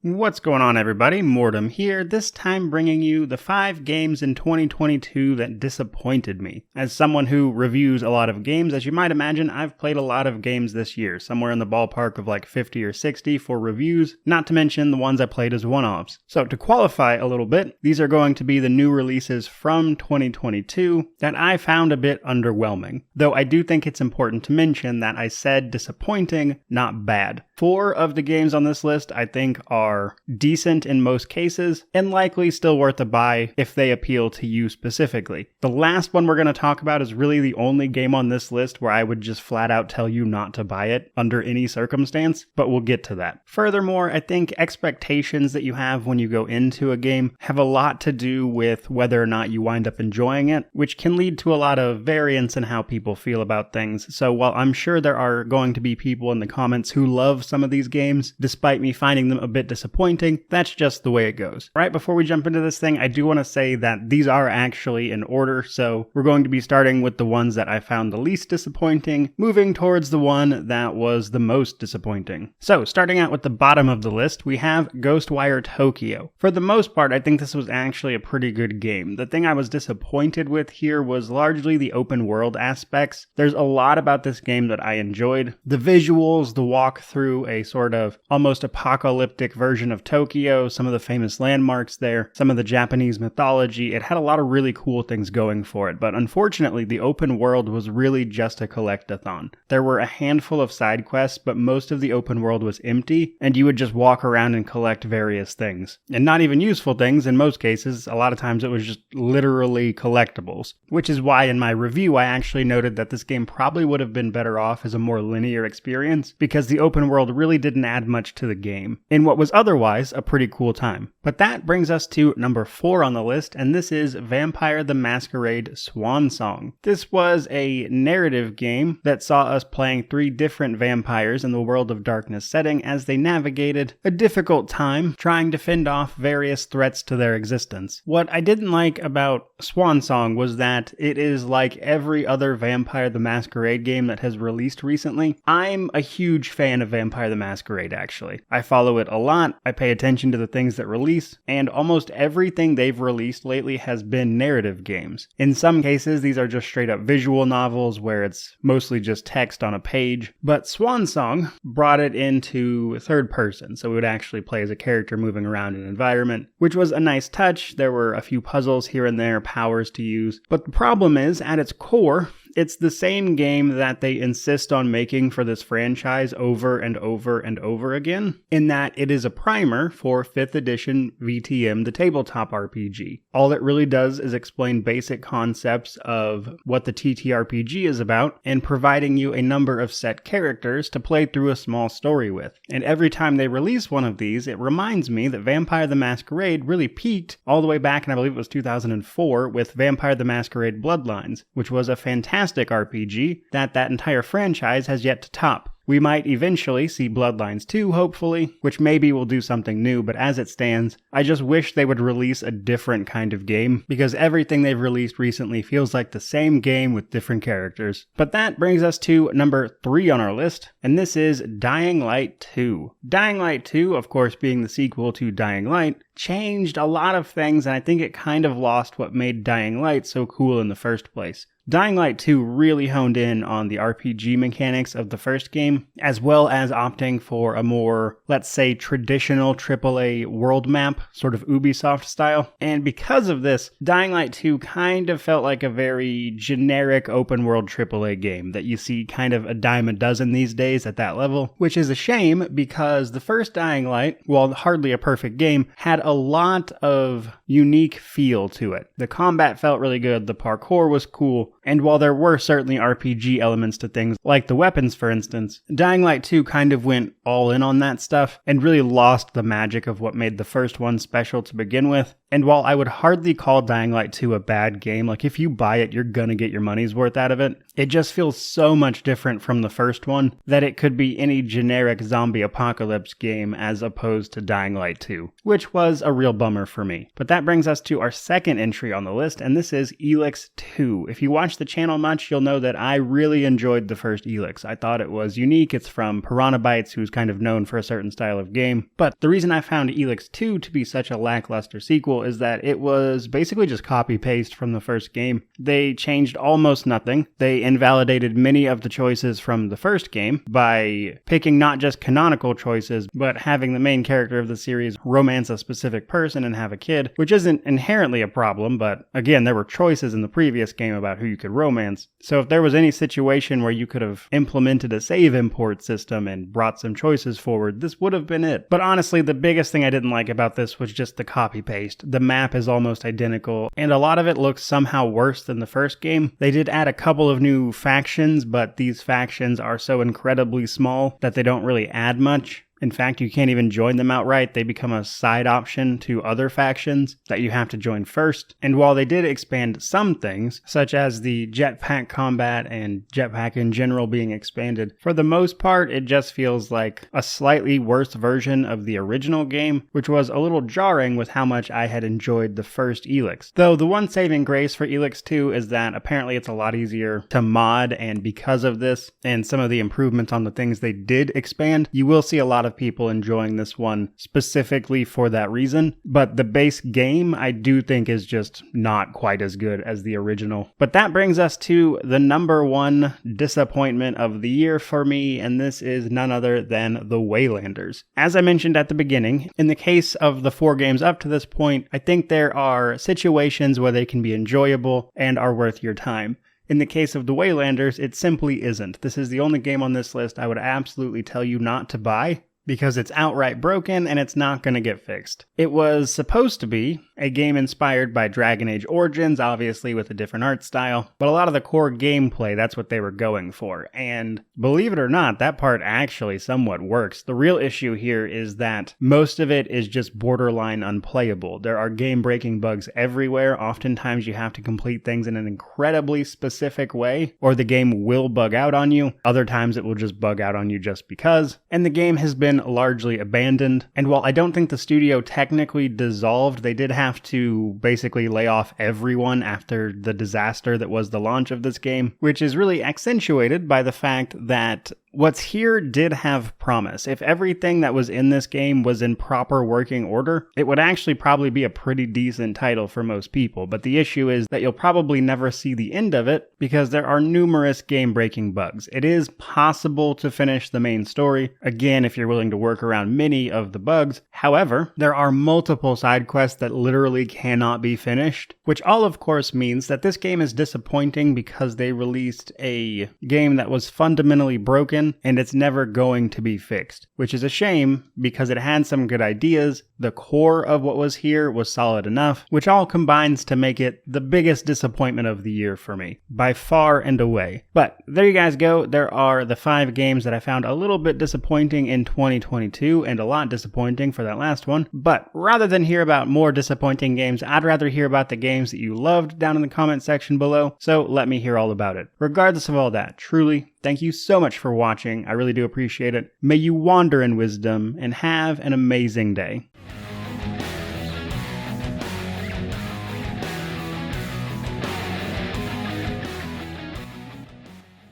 What's going on, everybody? Mortem here, this time bringing you the 5 games in 2022 that disappointed me. As someone who reviews a lot of games, as you might imagine, I've played a lot of games this year, somewhere in the ballpark of like 50 or 60 for reviews, not to mention the ones I played as one-offs. So to qualify a little bit, these are going to be the new releases from 2022 that I found a bit underwhelming. Though I do think it's important to mention that I said disappointing, not bad. 4 of the games on this list I think are decent in most cases, and likely still worth a buy if they appeal to you specifically. The last one we're going to talk about is really the only game on this list where I would just flat out tell you not to buy it under any circumstance, but we'll get to that. Furthermore, I think expectations that you have when you go into a game have a lot to do with whether or not you wind up enjoying it, which can lead to a lot of variance in how people feel about things. So while I'm sure there are going to be people in the comments who love some of these games, despite me finding them a bit disappointing, that's just the way it goes. Right before we jump into this thing, I do want to say that these are actually in order, so we're going to be starting with the ones that I found the least disappointing, moving towards the one that was the most disappointing. So, starting out with the bottom of the list, we have Ghostwire Tokyo. For the most part, I think this was actually a pretty good game. The thing I was disappointed with here was largely the open world aspects. There's a lot about this game that I enjoyed. The visuals, the walk through a sort of almost apocalyptic version of Tokyo, some of the famous landmarks there, some of the Japanese mythology. It had a lot of really cool things going for it, but unfortunately the open world was really just a collect-a-thon. There were a handful of side quests, but most of the open world was empty, and you would just walk around and collect various things. And not even useful things in most cases. A lot of times it was just literally collectibles, which is why in my review I actually noted that this game probably would have been better off as a more linear experience, because the open world really didn't add much to the game, in what was otherwise a pretty cool time. But that brings us to number 4 on the list, and this is Vampire the Masquerade Swansong. This was a narrative game that saw us playing 3 different vampires in the World of Darkness setting as they navigated a difficult time trying to fend off various threats to their existence. What I didn't like about Swansong was that it is like every other Vampire the Masquerade game that has released recently. I'm a huge fan of Vampire the Masquerade, actually. I follow it a lot. I pay attention to the things that release, and almost everything they've released lately has been narrative games. In some cases, these are just straight up visual novels where it's mostly just text on a page, but Swansong brought it into third person, so we would actually play as a character moving around an environment, which was a nice touch. There were a few puzzles here and there, powers to use, but the problem is, at its core, it's the same game that they insist on making for this franchise over and over and over again, in that it is a primer for 5th edition VTM, the tabletop RPG. All it really does is explain basic concepts of what the TTRPG is about, and providing you a number of set characters to play through a small story with. And every time they release one of these, it reminds me that Vampire the Masquerade really peaked all the way back in, I believe it was 2004, with Vampire the Masquerade Bloodlines, which was a fantastic RPG that entire franchise has yet to top. We might eventually see Bloodlines 2, hopefully, which maybe will do something new, but as it stands, I just wish they would release a different kind of game, because everything they've released recently feels like the same game with different characters. But that brings us to number 3 on our list, and this is Dying Light 2. Dying Light 2, of course being the sequel to Dying Light, changed a lot of things, and I think it kind of lost what made Dying Light so cool in the first place. Dying Light 2 really honed in on the RPG mechanics of the first game, as well as opting for a more, let's say, traditional AAA world map, sort of Ubisoft style. And because of this, Dying Light 2 kind of felt like a very generic open world AAA game that you see kind of a dime a dozen these days at that level, which is a shame because the first Dying Light, while hardly a perfect game, had a lot of unique feel to it. The combat felt really good, the parkour was cool, and while there were certainly RPG elements to things, like the weapons for instance, Dying Light 2 kind of went all in on that stuff and really lost the magic of what made the first one special to begin with. And while I would hardly call Dying Light 2 a bad game, like if you buy it, you're gonna get your money's worth out of it, It just feels so much different from the first one that it could be any generic zombie apocalypse game as opposed to Dying Light 2, which was a real bummer for me. But that brings us to our second entry on the list, and this is Elex 2. If you watch the channel much, you'll know that I really enjoyed the first Elex. I thought it was unique. It's from Piranha Bytes, who's kind of known for a certain style of game. But the reason I found Elex 2 to be such a lackluster sequel is that it was basically just copy-paste from the first game. They changed almost nothing. They invalidated many of the choices from the first game by picking not just canonical choices, but having the main character of the series romance a specific person and have a kid, which isn't inherently a problem, but again, there were choices in the previous game about who you could romance. So if there was any situation where you could have implemented a save import system and brought some choices forward, this would have been it. But honestly, the biggest thing I didn't like about this was just the copy-paste. The map is almost identical, and a lot of it looks somehow worse than the first game. They did add a couple of new factions, but these factions are so incredibly small that they don't really add much. In fact, you can't even join them outright. They become a side option to other factions that you have to join first. And while they did expand some things, such as the jetpack combat and jetpack in general being expanded, for the most part, it just feels like a slightly worse version of the original game, which was a little jarring with how much I had enjoyed the first Elex. Though the one saving grace for Elex 2 is that apparently it's a lot easier to mod, and because of this and some of the improvements on the things they did expand, you will see a lot of people enjoying this one specifically for that reason. But the base game I do think is just not quite as good as the original. But that brings us to the number one disappointment of the year for me, and this is none other than the Waylanders. As I mentioned at the beginning, in the case of the 4 games up to this point, I think there are situations where they can be enjoyable and are worth your time. In the case of the Waylanders, it simply isn't. This is the only game on this list I would absolutely tell you not to buy, because it's outright broken and it's not going to get fixed. It was supposed to be a game inspired by Dragon Age Origins, obviously with a different art style, but a lot of the core gameplay, that's what they were going for. And believe it or not, that part actually somewhat works. The real issue here is that most of it is just borderline unplayable. There are game-breaking bugs everywhere. Oftentimes you have to complete things in an incredibly specific way, or the game will bug out on you. Other times it will just bug out on you just because. And the game has been largely abandoned. And while I don't think the studio technically dissolved, they did have to basically lay off everyone after the disaster that was the launch of this game, which is really accentuated by the fact that what's here did have promise. If everything that was in this game was in proper working order, it would actually probably be a pretty decent title for most people. But the issue is that you'll probably never see the end of it because there are numerous game-breaking bugs. It is possible to finish the main story, again, if you're willing to work around many of the bugs. However, there are multiple side quests that literally cannot be finished, which all of course means that this game is disappointing because they released a game that was fundamentally broken and it's never going to be fixed, which is a shame because it had some good ideas. The core of what was here was solid enough, which all combines to make it the biggest disappointment of the year for me, by far and away. But there you guys go. There are the 5 games that I found a little bit disappointing in 2022 and a lot disappointing for that last one. But rather than hear about more disappointing games, I'd rather hear about the games that you loved down in the comment section below. So let me hear all about it. Regardless of all that, truly, thank you so much for watching. I really do appreciate it. May you wander in wisdom and have an amazing day.